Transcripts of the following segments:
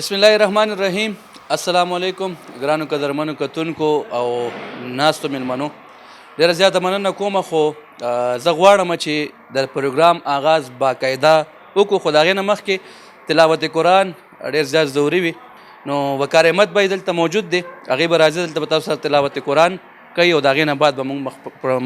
بسم الله الرحمن الرحیم. السلام علیکم ګرانو قدرمنو کتونکو او ناستو مېلمنو، ډېره زیاته مننه کوم. خو زه غواړم چې د پروګرام آغاز باقاعده وکړو، خو د هغې نه مخکې تلاوت قرآن ډېر زیات ضروري وي. نو وقار احمد بھائی دلته موجود دی، هغې به راځي دلته به تاسو سره تلاوت قرآن کوي او د هغې نه بعد به موږ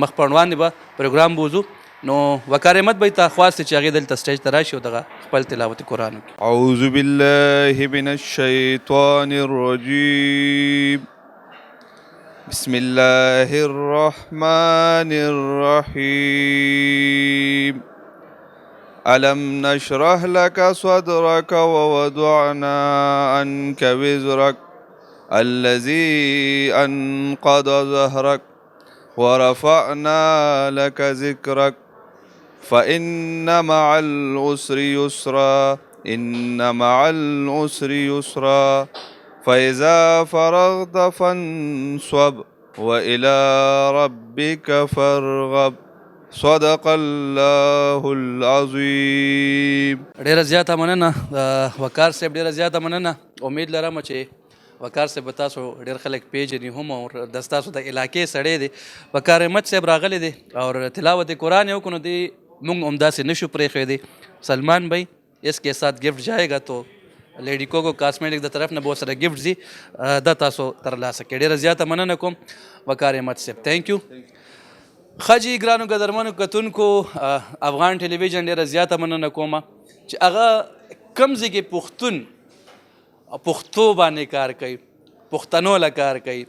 مخ پر وړاندې به پروګرام بوځو. نو وقار احمد بھائی ته خواست چې هغې دلته سټیج ته راشي او دغه خپل تلاوت قرآن وکړي. أعوذ بالله من الشيطان الرجيم. بسم الله الرحمن الرحيم. ألم نشرح لك صدرك ووضعنا عنك وزرك الذي أنقض ظهرك ورفعنا لك ذكرك فإن مع العسر يسرا إن مع العسر يسرا فإذا فرغت فانصب وإلى ربك فارغب صدق الله العظيم. ډېره زیاته مننه وقار صاحب، ډېره زیاته مننه. امید لرم چې وقار صاحب به تاسو ډېر خلک پیژني هم او د ستاسو د علاقې سړی دی. وقار احمد صاحب راغلی دی او تلاوت قرآن یې وکړو، نو دی موږ همداسې نشو پرېښودی. سلمان بھائی اس کے ساتھ گفٹ جائے گا، تو لیڈی کوکو کاسمیٹک د طرف نه به ورسره گفٹ ځي، دا تاسو ترلاسه کړئ. ډېره زیاته مننه کوم وقار احمد صاحب، تھینک یو. ښه جي ګرانو قدرمنو کتونکو، افغان ټلویزیون ډېره زیاته مننه کوم چې هغه کوم ځای کې پښتو باندې کار کوي، پښتنو له کار کوي.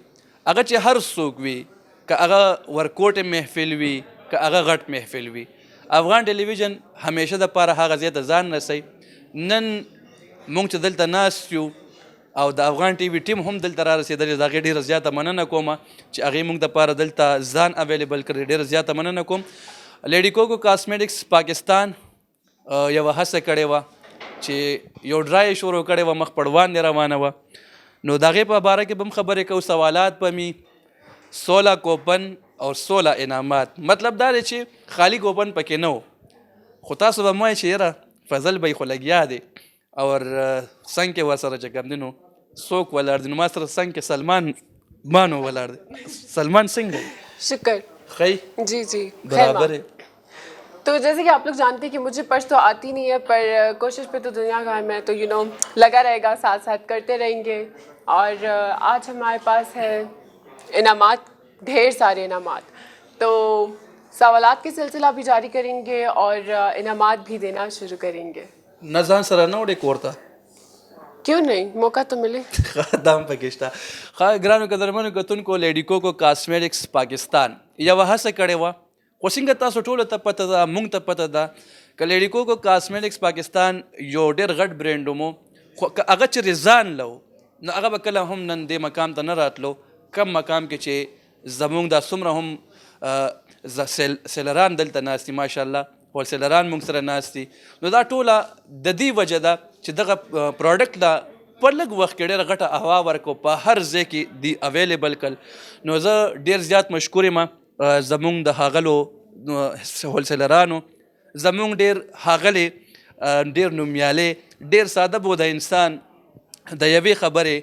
هغه چې هر څوک وي، که هغه ورکوټ محفل وي، که هغه غټ محفل وي، افغان ټلویزیون همیشه دپاره هغه ځای ته ځان رسوي. نن موږ چې دلته ناست یو او د افغان ټي وي ټیم هم دلته را رسېدلی، د هغې ډېره زیاته مننه کوم چې هغې موږ دپاره دلته ځان اویلیبل کړی. ډېره زیاته مننه کوم. لیډي کوکو کاسمیټکس پاکستان یوه هڅه کړې وه چې یو ډرای شروع کړې وه، مخ پر وړاندې روانه وه. نو د هغې په باره کې به هم خبرې کوو. سوالات به مې 16 کوپن اور 16 انعامات. مطلب دا دی چې خالی کوپن پکې نه و، خو تاسو به موایي چې یاره فضل بھائی خو لګیا دی اور څنګ کې ورسره چې کوم دی نو څوک ولاړ دی. نو ما سره څنګ کې سلمان مانو ولاړ دی. سلمان څنګه دی؟ शुक्र خی जी जी برابر ہے. तो जैसे कि आप लोग जानते हैं कि मुझे पढ़ तो आती नहीं है, पर कोशिश पे तो दुनिया का है, तो लगा रहेगा, साथ साथ करते रहेंगे. और आज हमारे पास है इनामात, ढेर सारे इनामात. तो सवालात के सिलसिला भी जारी करेंगे और इनामात भी देना शुरू करेंगे. نه ځان سره نه وړې کور ته؟ क्यों नहीं, मौका तो मिले. دام پکې شته. ښه ګرانو قدرمنو کتونکو، لیډي کوکو کاسمیټکس پاکستان یوه هڅه کړې وه، خو څنګه تاسو ټولو ته پته ده، موږ ته پته ده که لیډي کوکو کاسمیټکس پاکستان یو ډېر غټ برینډ مو، خو که هغه چې رضان لو نو هغه به کله هم نن دې مقام ته نه راتلو، کم مقام کې چې زموږ دا څومره هم سیلران دلته ناست دي، ماشاءالله هولسیلران موږ سره ناست دي. نو دا ټوله د دې وجه ده چې دغه پروډکټ له په لږ وخت کې ډېره غټه هوا ورکړو، په هر ځای کې دی اویلیبل کړل. نو زه ډېر زیات مشکور یم زموږ د ښاغلو هولسیلرانو، زموږ ډېر ښاغلې، ډېر نومیالې، ډېر ساده بوده انسان د یوې خبرې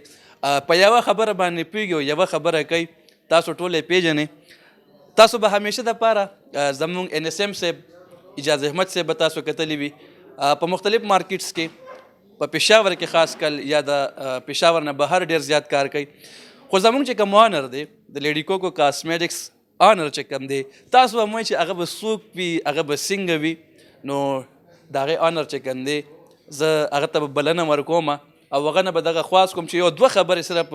په یوه خبره باندې پوهېږي او یوه خبره کوي. تاسو ټول یې پیژنئ. تاسو به همیشه دپاره زموږ NSM صاحب، اجاز احمد صاحب به تاسو کتلی وي په مختلف مارکیټس کې، په پېښور کې خاص کل یا د پېښور نه بهر ډېر زیات کار کوي. خو زموږ چې کوم آنر دی د لیډي کوکو کاسمیټکس آنر چې کوم دی، تاسو به موایي چې هغه به څوک وي، هغه به څنګه وي. نو د هغې آنر چې کوم دی زه هغه ته به بلنه ورکوم او هغه نه به دغه خواست کوم چې یو دوه خبرې صرف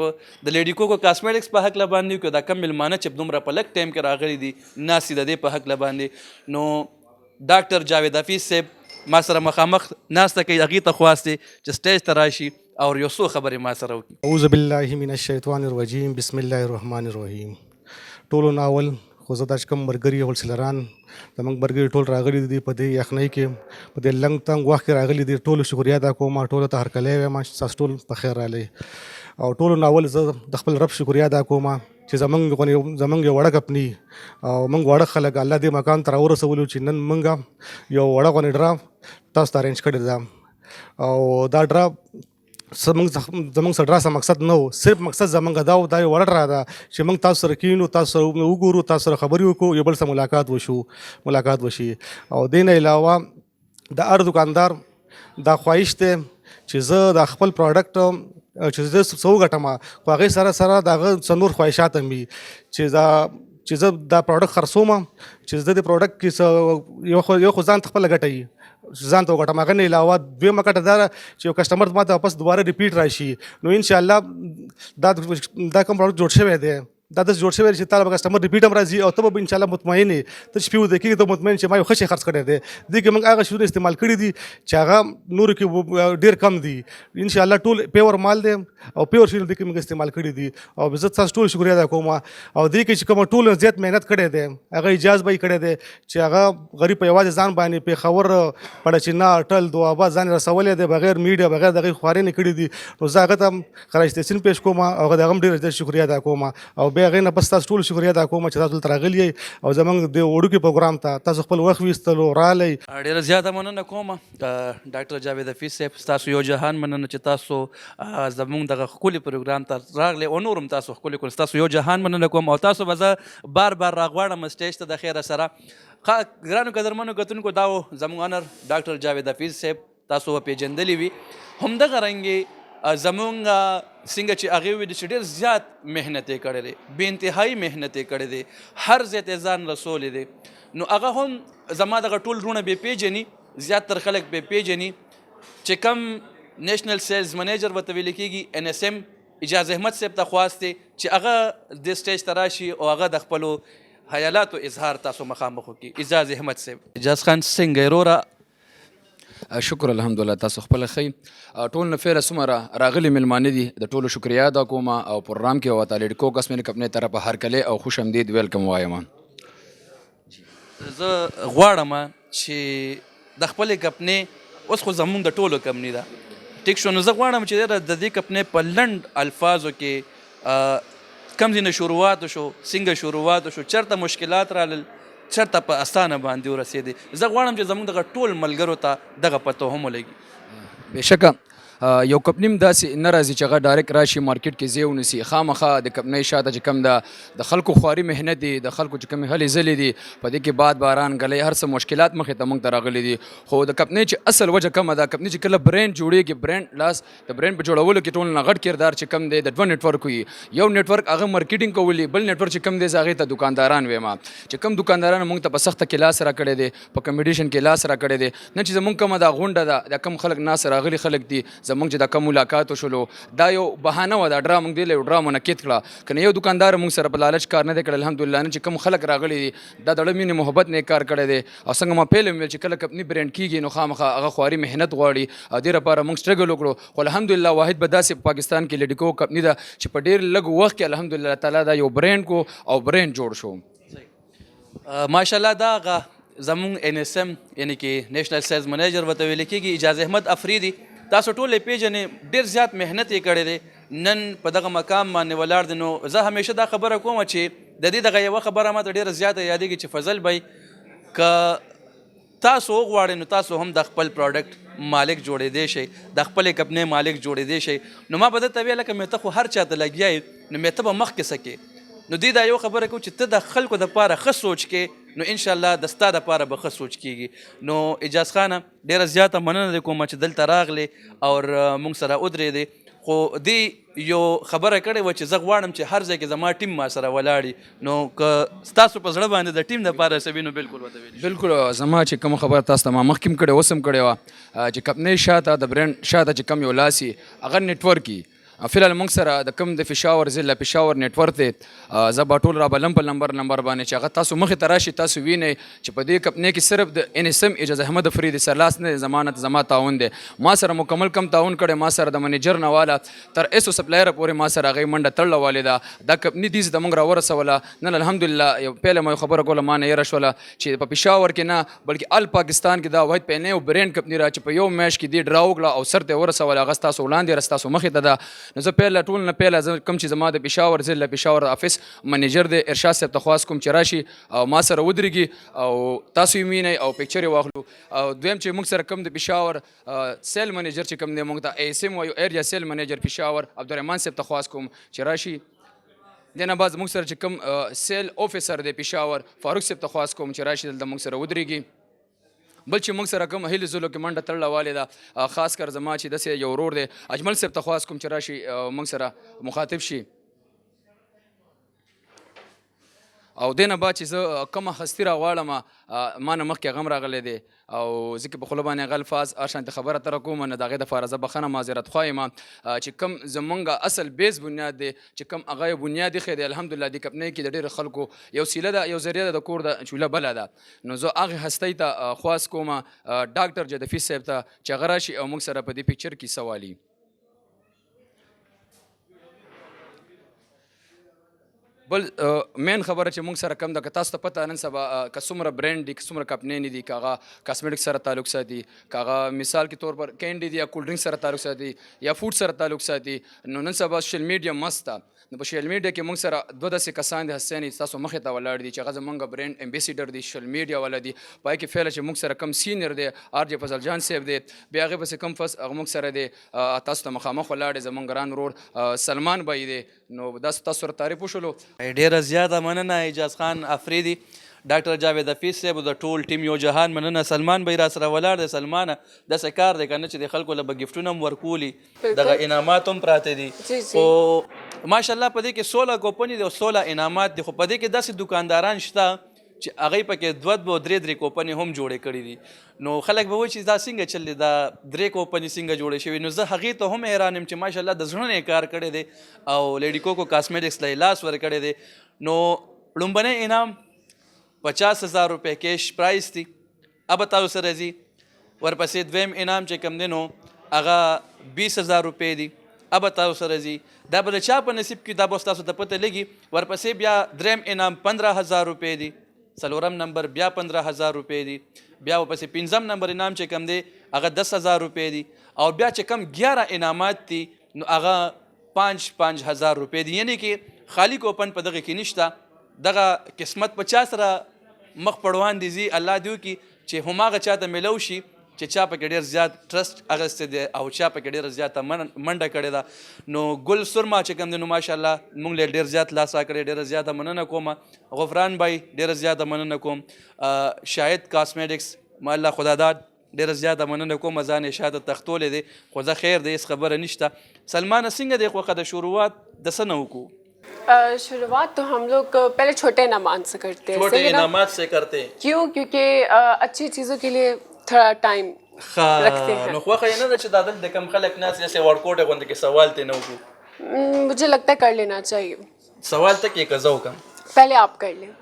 د لیډي کوکو کاسمیټکس په هکله باندې وکړو. دا کم میلمانه چې دومره په لږ ټایم کې راغلي دي ناست دي د دې په هکله باندې. نو ډاکټر جاوید حفیظ صاحب ما سره مخامخ ناسته کوي، هغې ته خواست دی چې سټیج ته راشي او یو څو خبرې ما سره وکړي. اعوذ بالله من الشیطان الرجیم، بسم الله الرحمن الرحیم. ټولو ناول خو زه دا چې کوم ملګري هولسیلران زموږ ملګري ټول راغلي دي په دې یخنۍ کې، په دې لنګ تنګ وخت کې راغلي دي، ټولو شکریه ادا کوم. ټولو ته هرکلی وایم چې تاسو ټول په خیر راغلئ. او ټولو ناول زه د خپل رب شکریه ادا کوم چې زمونږ یو وړه کمپني او موږ وړه خلک الله دې مکان ته راورسولو چې نن موږ یو وړه غونې ډرا تاسو ته ارینج کړې ده. او دا ډرا زمونږ سره راسه مقصد نه و، صرف مقصد زمونږ دا و، دا یو وړ را ده چې موږ تاسو سره کینو، تاسو سره وګورو، تاسو سره خبرې وکړو، یو بل سره ملاقات وشي. او دې نه علاوه د هر دکاندار دا خواهش دی چې زه د خپل پروډکټ چې زه څه وګټم، خو هغې سره د هغه څه نور خواهشات هم وي چې زه دا پروډکټ خرڅوم، چې زه د پروډکټ کې یو خو ځان ته خپله ګټه وي، ځان ته وګټم. هغه نه علاوه دویمه ګټه دا ده چې یو کسټمر ما ته واپس دوباره ریپیټ راشي. نو انشاءالله دا کوم پروډکټ جوړ شوی دی، دا داسې جوړ شوی چې تا به کسټمر ریپیټ هم راځي او ته به انشاءالله مطمئن یې، ته چې پې وده کېږي ته مطمئن چې ما یو ښه شی خرڅ کړی دی. دې کې موږ هغه شیونه استعمال کړي دي چې هغه نورو کې ډېر کم دي. انشاءالله ټول پیور مال دی او پیور شیونه دې کې موږ استعمال کړي دي. او زه تاسو ټول شکریه ادا کوم. او دې کې چې کومه ټول زیات محنت کړی دی هغه اجاز به یې کړی دی چې هغه غریب په یوازې ځان باندې پېښور، پړچینا، اټل، دواباد ځان رسولی دی بغیر میډیا، بغیر د هغې خوارۍ نه کړي دي. نو زه هغه ته هم خراج تحسین پیش کوم او هغه د هغه هم ډېر شکریه ادا کوم. او بیا هغې نه بس تاسو ټول شکریه ادا کوم چې تاسو دلته راغلي یئ او زموږ د وړوکي پروګرام ته تاسو خپل وخت ویستلو رالی. ډېره زیاته مننه کوم ډاکټر جاوید حفیظ صاحب، ستاسو یو جهان مننه چې تاسو زموږ دغه ښکلي پروګرام ته راغلی او نور هم تاسو ښکلي کړل. ستاسو یو جهان مننه کوم او تاسو به زه بار راغواړم سټیج ته د خیره سره. ګرانو قدرمنو کتونکو، دا و زموږ انر ډاکټر جاوید حفیظ صاحب، تاسو به پېژندلي وي. همدغه رنګې زمونږ څنګه چې هغې ویلي چې ډېر زیات محنت یې کړی دی، بې انتهایي محنت یې کړی دی، هر ځای ته یې ځان رسولی دی. نو هغه هم زما دغه ټول وروڼه بې پیژني، زیاتر خلک بې پیژني چې کم نیشنل سیلز منیجر ورته ویل کېږي NSM اجاز احمد صاحب ته خواست دی چې هغه دې سټیج ته راشي او هغه د خپلو خیالاتو اظهار تاسو مخامخ وکړي. اجاز احمد صاحب. اجاز خان څنګه وروره؟ شکر الحمدلله، تاسو خپل ښئ. ټول نه فعله څومره راغلي میلمانه دي، د ټولو شکریه ادا کوم او پروګرام کې وتا لیډکو قسم من اپنے طرف هر کله او خوش آمدید ویلکم وایم. زه غواړم چې د خپلې کمپنۍ اوس خو زمونږ د ټولو کمپنۍ ده، ټیک شو، نو زه غواړم چې د دې کمپنۍ په لنډ الفاظو کې کم ځینې شروعات شو، څنګه شروعات شو، چېرته مشکلات رالل، چېرته په اسانه باندې ورسېدې. زه غواړم چې زموږ دغه ټول ملګرو ته دغه پته هم ولګي. بېشکه یو کمپنۍ هم داسې نه راځي چې هغه ډایرکټ راشي مارکیټ کې ځای ونیسي. خامخا د کمپنۍ شاته چې کوم د خلکو خواري محنت دي، د خلکو چې کومې هلې ځلې دي، په دې کې باد باران ګلۍ هر څه مشکلات مخې ته موږ ته راغلي دي. خو د کمپنۍ چې اصل وجه کومه ده، کمپنۍ چې کله برینډ جوړېږي، برینډ لاس د برینډ په جوړولو کې ټول نه غټ کردار چې کوم دی د دوه نیټورک وي. یو نیټورک هغه مارکیټینګ کولی، بل نیټورک چې کوم دی هغې ته دکانداران ویم چې کوم دکانداران موږ ته په سخته کې لاس راکړی دی، په کمپټیشن کې لاس راکړی دی. نن چې زموږ کومه دا غونډه ده، دا کم خلک ناس راغلي خلک دي، زموږ چې دا کم ملاقات شلو، دا یو بهانه وه، دا ډرا موږ دی له یو ډرا منعقد کړه. که نه یو دکاندار موږ سره په لالچ کار نه دی کړی. الحمدلله نن چې کوم خلک راغلي دي دا د زړه مینې محبت نه کار کړی دی. او څنګه ما پیل ویل چې کله کمپنۍ برینډ کېږي نو خامخا هغه خواري محنت غواړي او دې لپاره موږ سټرګل وکړو. خو الحمدلله واحد به داسې په پاکستان کې لیډکو کمپنۍ ده چې په ډېر لږ وخت کې الحمدلله تعالی دا یو برینډ کو او برینډ جوړ شو. ماشاءالله دا هغه زمونږ NSM یعنی کې نیشنل سیلز منیجر ورته ویل کېږي اجاز احمد افریدي. تاسو ټول یې پیژنې، ډېر زیات محنت یې کړی دی، نن په دغه مقام باندې ولاړ دی. نو زه همیشه دا خبره کوم چې د دې دغه یوه خبره ماته ډېره زیاته یادېږي چې فضل بی که تاسو وغواړئ نو تاسو هم د خپل پروډکټ مالک جوړېدی شئ، د خپلې کمپنۍ مالک جوړېدی شئ. نو ما به درته ویل لکه مې ته خو هر چا ته لګیا یې، نو مې ته به مخکې څه کې. نو دې دا یو خبره کوو چې ته د خلکو دپاره ښه سوچ کې، نو انشاءالله د ستا دپاره به ښه سوچ کېږي. نو اجاز خانه ډېره زیاته مننه دی کومه چې دلته راغلی او موږ سره ودرېدې. خو دې یو خبره کړې وه چې زه غواړم چې هر ځای کې زما ټیم ما سره ولاړي. نو که ستاسو په زړه باندې د ټیم دپاره څه وي نو بالکل ورته ویلي. بالکل زما چې کومه خبره تاسو ته ما مخکې هم کړې اوس هم کړې وه چې کمپنۍ شاته د برینډ شاته چې کم یو لاس وي هغه نیټورک وي. فلحال موږ سره د کوم د پېښور ضلع پېښور نیټورک دی، زه به ټول رابلم په نمبر باندې چې هغه تاسو مخې ته راشي، تاسو وینئ چې په دې کمپنۍ کې صرف د NSM اجاز احمد افریدي سرلاس نه ضمانت زما تعاون دی. ما سره مکمل کم تعاون کړی، ما سره د منیجر نه واله تر ایسو سپلایر پورې ما سره هغې منډه تړله والې ده. دا کمپنۍ دې ته موږ راورسوله. نن الحمدلله یو پیله ما یو خبره کوله، ما نه یېره شوله چې په پېښور کې نه بلکې ال پاکستان کې دا واحد پهنی یو برینډ کمپنۍ را چې په یو میاشت کې دې ډرا وکړه او سر ته یې ورسوله. هغه ستاسو وړاندې ستاسو مخې ته ده. نو زه پیله ټول نه پیله زه کوم چې زما د پېښور ضلع پېښور افیس منیجر دی ارشاد صاحب ته خواست کوم چې راشي او ما سره ودرېږي او تاسو یې وینئ او پکچر یې واخلو. او دویم چې موږ سره کوم د پېښور سیل منیجر چې کوم دی موږ ته اے ایس ایم وایو ایریا سیل منیجر پېښور عبدالرحمان صاحب ته خواست کوم چې راشي. دینه بعد موږ سره چې کوم سیل افیسر دی پېښور فاروق صاحب ته خواست کوم چې راشي دلته موږ سره ودرېږي. بل چې موږ سره کوم هیلې زلو کې منډه تړله والې ده خاص کر زما چې داسې یو ورور دی اجمل صاحب ته خواست کوم چې راشي موږ سره مخاطب شي. او دینه بعد چې زه کومه هستي راغواړم ما نه مخکې غم راغلی دی او زه کې په خوله باندې هغه الفاظ شانتې خبره تره کوم نو د هغې دپاره زه بخښنه معذرت خوا یم چې کوم زمونږ اصل بیس بنیاد دی چې کوم هغه یې بنیاد ایښی دی الحمدلله دې کمپنۍ کې د ډېرو خلکو یو سیله ده یو ذریعه ده د کور د چوله بله ده. نو زه هغې هستۍ ته خواست کوم ډاکټر جدفي صاحب ته چې هغه راشي او موږ سره په دې پکچر کې سوالي. بل مین خبره چې موږ سره کم ده که تاسو ته پته نن سبا که څومره برینډ دي که څومره کمپنۍ دي که هغه کاسمیټک سره تعلق ساتي که هغه مثال کې طور پر کینډي دي یا کولډ ډرنک سره تعلق ساتي یا فوډ سره تعلق ساتي نو نن سبا سوشل میډیا مست ده. نو په سوشل میډیا کې موږ سره دوه داسې کسان دي هستیانې تاسو مخې ته ولاړ دي چې هغه زموږ برینډ امبیسیډر دي سوشل میډیا والا دي. په هغې کې فعله چې موږ سره کم سینیر دی آر جې فضل جان صاحب دی بیا هغې پسې کم هغه موږ سره دی تاسو ته مخامخ ولاړ دی زموږ ګران ورور سلمان بھائی دی. نو داسې تاسو سره تعریف وشولو. ډیره زیاته مننه اعجاز خان افریدي ډاکټر جاوید حفیظ صاحب د ټول ټیم یو جهان مننه. سلمان بھائی را سره ولاړ دی. سلمانه داسې کار دی که نه چې د خلکو له به ګفټونه هم ورکولي دغه انعامات هم پراته دي خو ماشاءالله په دې کې 16 کوپنې دي او 16 انعامات دي خو په دې کې داسې دکانداران شته چې هغې پکې دوه درې کوپنې هم جوړې کړي دي. نو خلک به وایي چې دا څنګه چل دی دا 3 کوپنې څنګه جوړې شوي. نو زه هغې ته هم حیران یم چې ماشاءالله د زړه نه یې کار کړی دی او لیډي کوکو کاسمیټکس له لاس ورکړی دی. نو لومبنی انعام 50,000 روپۍ کیش پرایز دی اب تاسو سره ځي. ورپسې دویم انعام چې کوم دی نو هغه 20,000 روپۍ دی اب تاسو سره ځي. دا به د چا په نصیب کې دا به ستاسو ته پته لګي. ورپسې بیا دریم انعام 15,000 روپۍ دی. څلورم نمبر بیا 15,000 روپۍ دی. بیا ورپسې پنځم نمبر انعام چې کوم دی هغه 10,000 روپۍ دی او بیا چې کوم 11 انعامات دي نو هغه 5,000 روپۍ دي. یعنی کې خالی کوپن په دغه کې نشته. دغه قسمت په چا سره مخ پړوان دي زی الله دې وکړي چې هماغه چاته میلو شي چې چا پکې ډېر زیات ټرسټ اخیستی دی او چا پکې ډېره زیاته منډه کړې ده. نو ګل سرما چې کوم دی نو ماشاءالله موږ له ډېر زیات لاس راکړی ډېره زیاته مننه کوم. غفران بھائی ډېره زیاته مننه کوم. شاهد کاسمیټکس ما الله خداداد ډېره زیاته مننه کوم. ځان یې شاته تختولی دی خو زه خیر دی هېڅ خبره نشته. سلمانه څنګه دی خوښه د شروعات د څه نه وکړو؟ शुरुआत तो हम लोग पहले छोटे इनामात से करते हैं. छोटे इनामात से करते हैं. क्यों? क्योंकि अच्छी चीज़ों के लिए थोड़ा टाइम रखते हैं. نو خوښه یې نه ده چې دا دلته کوم خلک ناست داسې ورکوټه غوندې کې سوال ته نه وکړو. मुझे लगता है कर लेना चाहिए. سوال ته کې که زه وکړم पहले आप कर लें.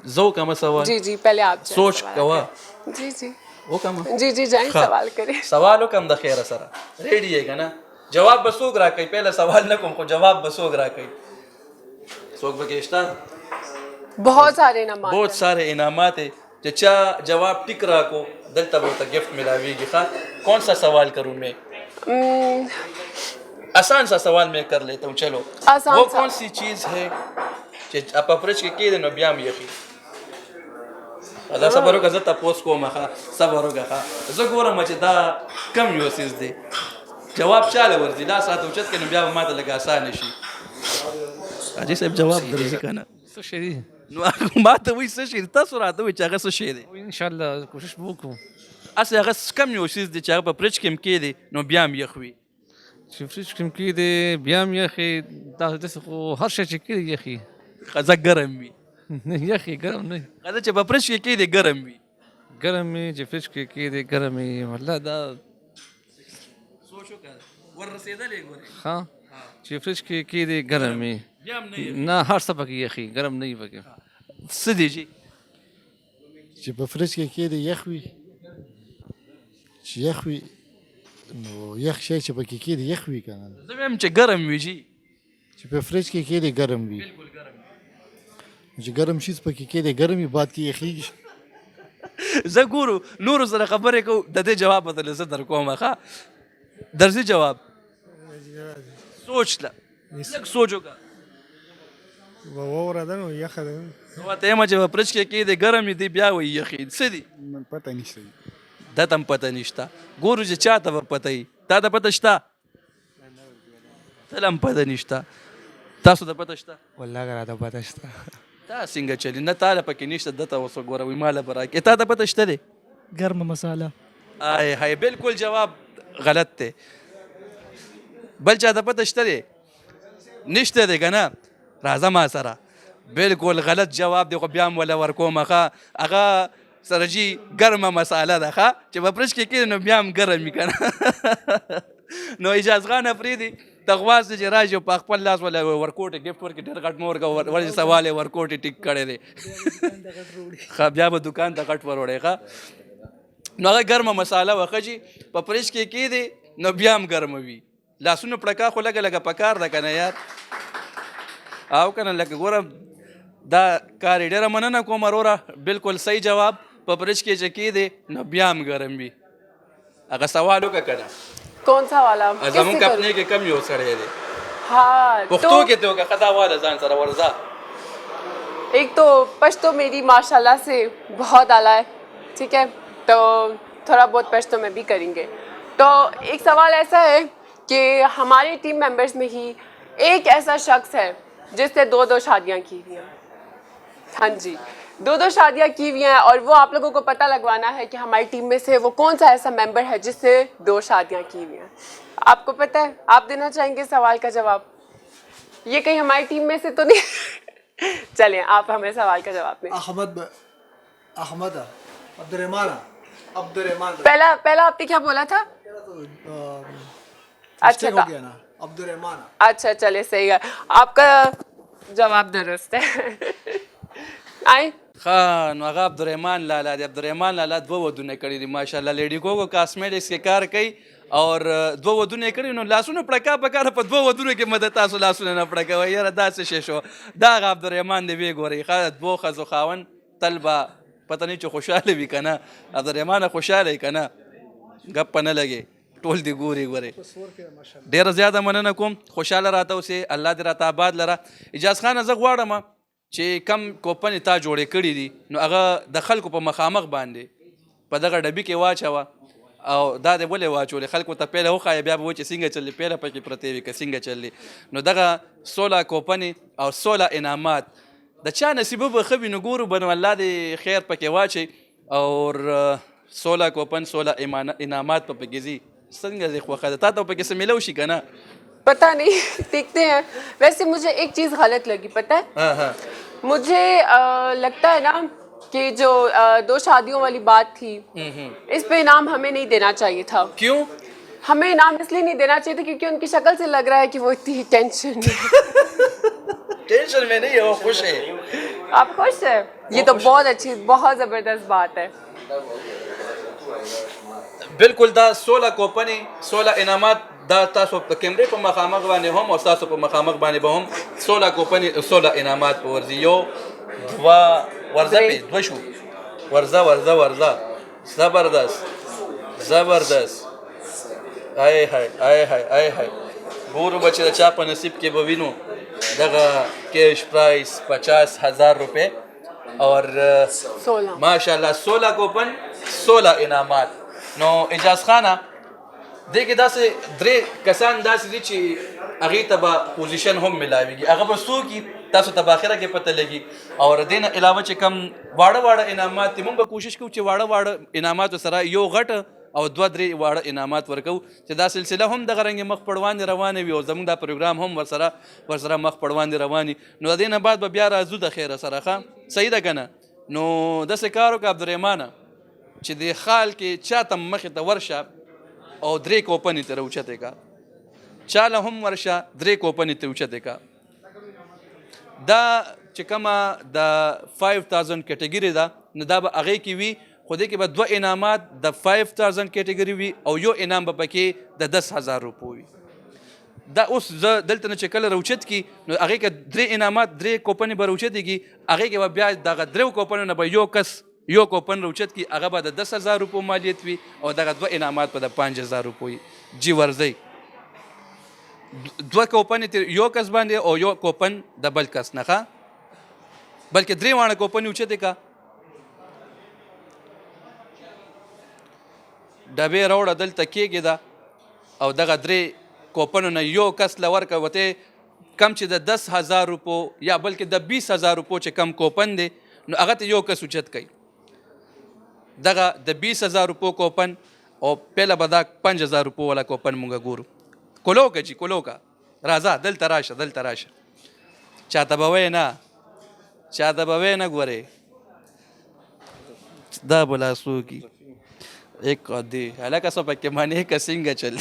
زه وکړم سوال؟ जी जी पहले आप जाएं سوچ सवाल کوه. करें. जी जी وکړم जी जी जाएं सवाल करें. سوال وکړم د خیره سره ریډي یې که نه جواب به څوک راکوي؟ پهله سوال نه کوم خو جواب به څوک راکوي؟ څوک پکې شته؟ बहुत सारे इनामात बहुत सारे इनामात है. چې چا جواب ٹک راکو دلته به ورته गिफ्ट मिलावेगी. हाँ कौन सा सवाल करूँ मैं? आसान सा सवाल मैं कर लेता हूँ. चलो वो कौन सी चीज़ है چې आप اپرچ کې کېده نو بیا مې یخي دا صبر وکړه. زه تپوس کوم ښه صبر وکړه. زه ګورم چې دا کم یو څیز دی جواب چاله ورځي لاس راته اوچت کړي نو بیا به ماته لږ اسانه شي. حاجي صاحب جواب درځي که نه؟ څه شی دی؟ نو ما ته وایي څه شی دی تاسو راته وایي چې هغه څه شی دی. انشاءالله کوشش به وکړو هسې هغه کم یو څیز دی چې هغه په فرج کې هم کېدی نو بیا هم یخ وي. چې فریج کې هم کېدی بیا هم یخي دا داسې خو هر شی چې کېدی یخي خزه ګرم وي. نه یخي ګرم نه خزه چې په فرج کې کېدی ګرم وي. ګرم وي چې فریج کې کېدی ګرم وي. والله دا سوچ وکړه ور رسېدلې ګورې ښه چې فریج کې کېدی ګرم وي بیا هم نه نه هر څه پکې یخي ګرم نه وي پکې. څه دی جي چې په فریج کې کېدی یخ وي چې یخ وي نو یخ شی چې پکې کېدی یخ وي که نه زه وایم چې ګرم وي جي چې په فریج کې کېدی ګرم وي چې ګرم شي پکې کېدی ګرم وي بعد کې یخېږي. زه ګورو نورو سره خبرې کوو د دې جواب به درله زه در کوم ښه درځي جواب سوچ لا لږ سوچ وکړه واوره ده نو یخه ده نو ته یم چې په فرج کې کېدې ګرم دي بیا وایي یخي څه دي من پته نشته دا ته هم پته نشته ګورو چې چا ته به پته وي تا ته پته شته ته هم پته نشته تاسو ته پته شته والله که راته پته شته دا څنګه چلی نه تا له پکې نشته دته اوس وګوره وایي ما له به راکړې تا ته پته شته دی ګرمه مساله آی هاي بالکل جواب غلط دی بل چا ته پته شته دی نشته دی که نه راځه ما سره بالکل غلط جواب دی خو بیا هم وله ورکوم ښه هغه سره جي ګرمه مساله ده ښه چې په فرج کې کېږي نو بیا هم ګرم وي که نه نو اجاز خان افریدي ته غواړي چې راشي او په خپل لاس ولا ورکوټ ګفت ورکړي ډېر غټ مو ورکړه ولې سوال یې ورکوټ یې ټیک کړی دی ښه بیا به دکان ته غټ وروړی ښه نو هغه ګرمه مساله وښه چې په فرج کې کېږي نو بیا هم ګرمه وي لاسونه پړکا خو لږه لږه پکار ده که نه یار او که نه لکه ګوره دا کار یې ډېره مننه کوم وروره بالکل صحیح جواب په فرج کې چې کېږي نو بیا هم ګرم وي هغه سوال وکړه که نه कौन सा वाला زمونږ کپنې کې کم یو سړی دی हाँ پښتو کې ته وکړه ښه دا واله ځان سره ورځه एक तो पश्तो मेरी माशाल्लाह से बहुत आला है ठीक है तो थोड़ा बहुत पश्तो में भी करेंगे तो एक सवाल ऐसा है कि हमारे टीम मेंबर्स में ही एक ऐसा शख्स है जिसने दो शादियां की हुई हैं हाँ जी दो शादियां की हुई हैं और वो आप लोगों को पता लगवाना है कि हमारी टीम में से वो कौन सा ऐसा मेंबर है जिससे 2 शादियां की हुई हैं आपको पता है आप देना चाहेंगे सवाल का जवाब ये कहीं हमारी टीम में से तो नहीं चलिए आप हमें सवाल का जवाब दें अहमद अब्दुलरहमान पहला आपने क्या बोला था अच्छा हो गया ना अब्दुलरहमान अच्छा चलिए सही है आपका जवाब दुरुस्त है आए ښه نو هغه عبدالرحمن لالا دی عبدالرحمن لالا 2 ودونه کړي دي ماشاءالله لیډي کوکو کاسمیټکس کې کار کوي اور 2 ودونه کړي نو لاسونه پړکا پکاره په 2 ودونو کې مدد تاسو لاسونه نه پړکوي یاره دا څه شی شو دا هغه عبدالرحمن دی وی ګورئ ښه 2 ښځو خاوند تل به پته نه چې خوشحاله وي که نه عبدالرحمن خوشحاله وي که نه ګپ نه لګې ټول دې ګوري ډېره زیاته مننه کوم خوشحاله راته اوسې الله دې راته آباد لره اجاز خانه زه غواړم چې کم کوپنې تا جوړې کړي دي نو هغه د خلکو په مخامخ باندې په دغه ډبي کې واچوه او دا دې ولې واچولې خلکو ته پیله وښایه بیا به وایي چې څنګه چلې پیله پکې پرتې وي که څنګه چلې نو دغه 16 کوپنې او 16 انعامات د چا نصیبه به ښه وي نو ګورو به نو الله دې خیر پکې واچي اور 16 کوپن 16 انعامات په پکې ځي څنګه دې خوښه ده تا ته پکې څه میلو شي که نه पता नहीं देखते हैं वैसे मुझे एक चीज़ गलत लगी पता है मुझे लगता है ना कि जो 2 शादियों वाली बात थी इस पे इनाम हमें नहीं देना चाहिए था क्यों हमें इनाम इसलिए नहीं देना चाहिए था क्योंकि उनकी शक्ल से लग रहा है कि वो इतनी टेंशन में टेंशन में नहीं है वो खुश है आप खुश है ये तो बहुत अच्छी बहुत ज़बरदस्त बात है بالکل دا 16 کوپنې 16 انعامات دا تاسو په کیمرې په مخامخ باندې هم او تاسو په مخامخ باندې به هم 16 کوپنې 16 انعامات په ورځي یو 2 ورځه په 2 شو ورځه زبردست آی هاي ګورو بچی د چا په نصیب کې به وینو دغه کیش پرایس 50,000 روپے اور 16 ماشاءالله 16 کوپن 16 انعامات نو اجاز خانه دې کې داسې 3 کسان داسې دي چې هغې ته به پوزیشن هم ملاویږي هغه به څوک تاسو ته به اخره کې پته لګي او دې نه علاوه چې کم واړه انعامات دي موږ به کوشش کوو چې واړه انعاماتو سره یو غټ او 2-3 واړه انعامات ورکو چې دا سلسله هم دغه رنګ مخ پړوانې روانه وي او زموږ دا پروګرام هم ورسره مخ پړوانې رواني نو د دې نه بعد به بیا راځو د خیره سره ښه صحیح ده که نه نو داسې کار وکړه عبدالرحمانه چې د خال کې چا ته مخې ته ورشه او 3 کوپنې ته راوچتې کا چاله هم ورشه 3 کوپنې ته اوچتې کا دا چې کومه د 5000 کټګري ده نو دا به هغې کې وي خو دې کې به 2 انعامات د 5000 کټګري وي او یو انعام به پکې د 10,000 روپو وي دا اوس زه دلته نه چې کله راوچت کي نو هغې کې 3 انعامات 3 کوپنې به راوچتېږي هغې کې به بیا دغه 3 کوپنو نه به یو کوپن راوچت کي هغه به د 10,000 روپو مالیت وي او دغه 2 انعامات به د 5,000 روپو وي جی ورځئ دوه کوپن یو کس باندې او یو کوپن د بل کس نه ښه بلکې درې واړه کوپن یې اوچتې کا ډبې راوړه دلته کېږده او دغه درې کوپنو نه یو کس له ورکه وته کم چې د 10,000 روپو یا بلکې د 20,000 روپو چې کم کوپن دی نو هغه ته یو کس اوچت کوي دغه د 20,000 روپو کوپن او پهله به دا 5,000 روپو والا کوپن مونږ ګورو کولوکه جی کولوکه راځه دلته راشه چاته به وایې نه ګورې دا بلا څوکي ایک دی هلکه څه پکې معنی که څنګه چل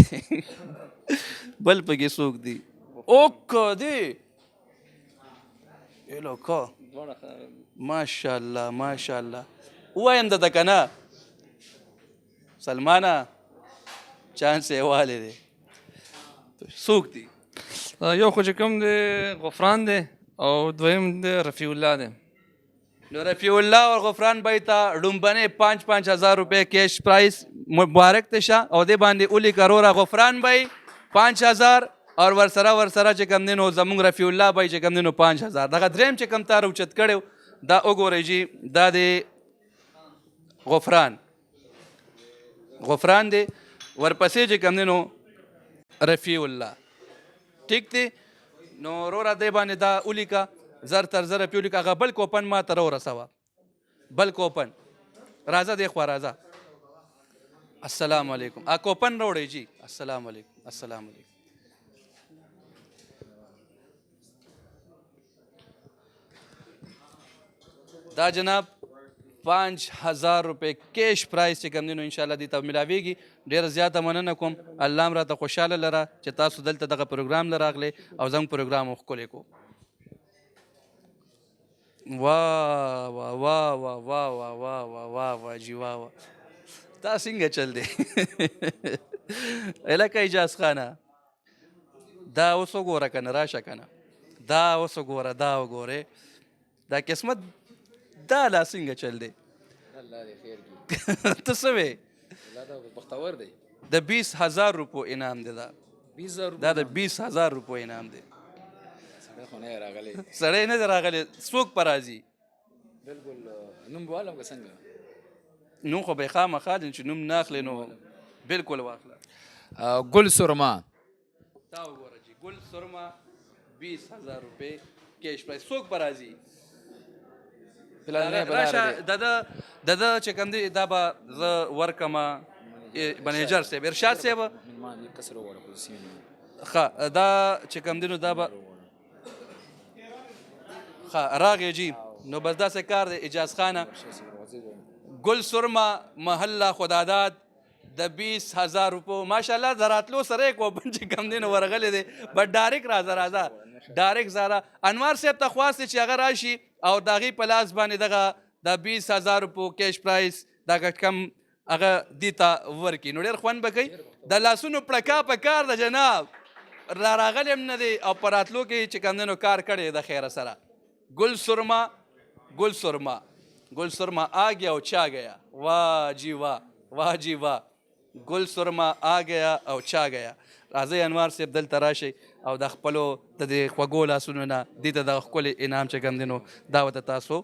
بل پکې څوک دی اوک دی الوکا ماشاءالله ووایم درته که نه سلمانه چانس یې والی دی څوک دی یو خو چې کوم دی غفران دی او دویم دی رفیع الله دی نو رفیع الله اور غفران بھائی ته ډومبنې 5,000 روپے کیش پرائز مبارک ته شه او دې باندې اولی کروره غفران بھائی 5,000 اور ورسره چې کم دی نو زمونږ رفیع الله بھائی چې کم دی نو 5,000 دغه دریم چې کم تا راوچت کړی دا وګورئ جی دا دی غفران دی ورپسې چې کم دی نو رفیع الله ټیک دی نو وروره دی باندې دا ولیکه زر تر زره پې ولیکه هغه بل کوپن ما ته راورسوه بل کوپن راځه دی خوا راځه السلام علیکم کوپن راوړئ جی السلام علیکم دا جناب 5,000 روپے کیش پرایز چې کوم دی نو انشاءالله دې ته ملاویږي ډېره زیاته مننه کوم الله هم راته خوشحاله لره چې تاسو دلته دغه پروګرام له راغلی او زموږ پروګرام مو ښکلی کو واه جی واه دا څنګه چل دی لکه اجاز خانه دا اوس وګوره که نه راشه که نه دا اوس وګوره دا وګورې دا قسمت دا لا څنګه چل دی ته څه وې د 20,000 روپو انعام دی دا د 20,000 روپو انعام دی سړی نه دی راغلی څوک په راځي نوم خو به یې خامخا دی چې نوم نه اخلې نو بلکل واخله ګل سرما دا وګوره چې ګل سرما 20,000 روپے کیش پرایز څوک په راځي راشه د چې کوم دی دا به زه ورکمه منیجر صاحب ارشاد صاحب ښه دا چې کوم دی نو دا به ښه راغی جی نو بس داسې کار دی اجاز خانه ګل سرما محله خداداد د 20,000 روپو ماشاءالله د راتلو سره یې کوپن چې کوم دی نو ورغلی دی بټ ډایرکټ راځه ډایرکټ زاره انوار صاحب ته خواست دی چې هغه راشي او د هغې په لاس باندې دغه د 20,000 روپو کیش پرایز دا کم هغه دې ته ورکړي نو ډېر خوند به کوي د لاسونو پړکا په کار د جناب راغلی هم نه دی او په راتلو کې چې کوم دی نو کار کړی د خیره سره گل سرما آ گیا او چا گیا واہ جی واہ گل سرما آ گیا او چا گیا راځئ انوار صاحب دلته راشئ او د خپلو د دې خوږو لاسونو نه دې ته د ښکلي انعام چې کوم دی نو دا ورته تاسو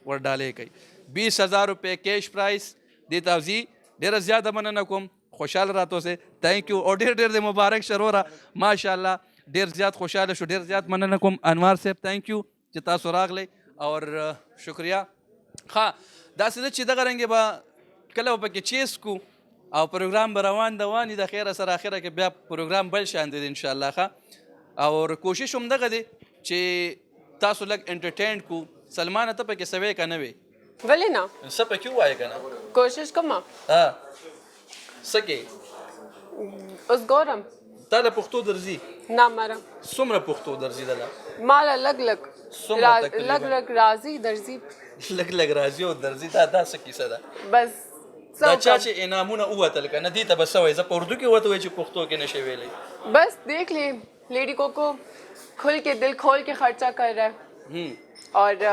ورډالۍ کوئ 20,000 روپے کیش پرایز دې ته ځي ډېره زیاته مننه کوم خوشحاله راته اوسئ تھینک یو او ډېر د مبارک شروره ماشاءالله ډېر زیات خوشحاله شو ډېر زیات مننه کوم انوار صاحب تھینک یو چې تاسو راغلی اور شکریه ښه داسې ده چې دغه رنګې به کله به پکې چیس کو او پروګرام به روان وي د خیره سره اخره کې بیا پروګرام بل شان دی انشاءالله ښه اور کوشش هم دغه دی چې تاسو لږ انټرټین کو سلمانه ته پکې څه وی که نه وی ولې نه څه پکې ووایې که نه کوشش کوم څه کې اوس ګورم تا له پښتو درځي نه مره څومره پښتو درځي دله ماله لږ راځي درځي لږ راځي او درځي دا څه کیسه ده بس دا چا چې انعامونه ووتل که نه دې ته به څه وایي زه په اردو کې ورته وایي چې پښتو کې نشي ویلی بس دیکھ لی لیڈی کوکو کھل کے دل کھول کے خرچہ کر رہا ہے اور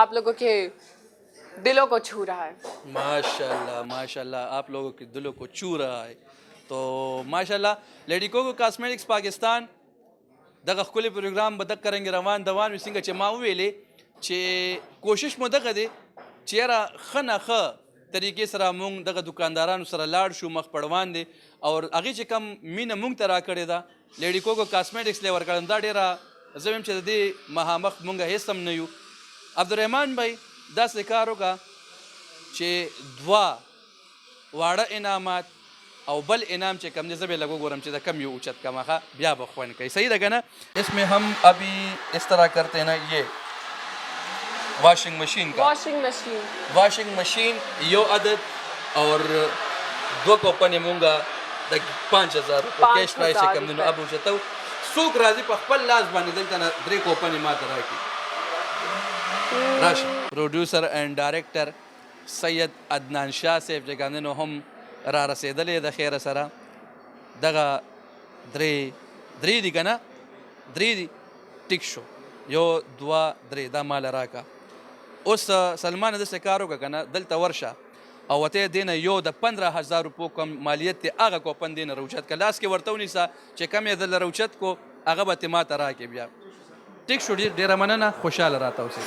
آپ لوگوں کے دلوں کو چھو رہا ہے ماشاءاللہ آپ لوگوں کے دلوں کو چھو رہا ہے تو ماشاءالله لیډي کوکو کاسمیټکس پاکستان دغه ښکلی پروګرام به دغه رنګې روان دوان وي څنګه چې ما وویلې چې کوشش مو دغه دی چې یاره ښه نه ښه طریقې سره مونږ دغه دکاندارانو سره لاړ شو مخ پړوان دی او هغې چې کم مینه مونږ ته راکړې ده لیډي کوکو کاسمیټکس لی ورکړم دا ډېره زه ویم چې د دې مخامخ مونږ هېڅ هم نه یو عبدالرحمن بھائی داسې کار وکړه چې 2 واړه انعامات او بل انعام چې کم دی زه به لږ وګورم چې د کم یو اوچت کم هغه بیا به خوند کوي صحیح ده که نه اس میں ہم ابھی اس طرح کرتے ہیں نا یہ واشنگ مشین کا واشنگ مشین یو عدد اور 2 کوپن مونږه د 5000 روپے کیش پرایس چې کم دی نو اب اوچتو څوک راځي په خپل لاس باندې دلته نه 3 کوپن ماته راکړي راشه پروډیوسر اینڈ ډایرکټر سید عدنان شاه صاحب چې کوم دی نو هم را رسېدلې د خیره سره دغه درې دي که نه 3 دي ټیک شو 1 2 3 دا مال راکه اوس سلمان داسې کار وکړه که نه دلته ورشه او ته دې نه یو د 15000 روپو کم مالیت دی هغه کوپن دې نه راوچت که لاس کې ورته ونیسه چې کم یې دله راوچت کو هغه به تې ماته راکې بیا ټیک شو ډېره مننه خوشحاله راته اوسئ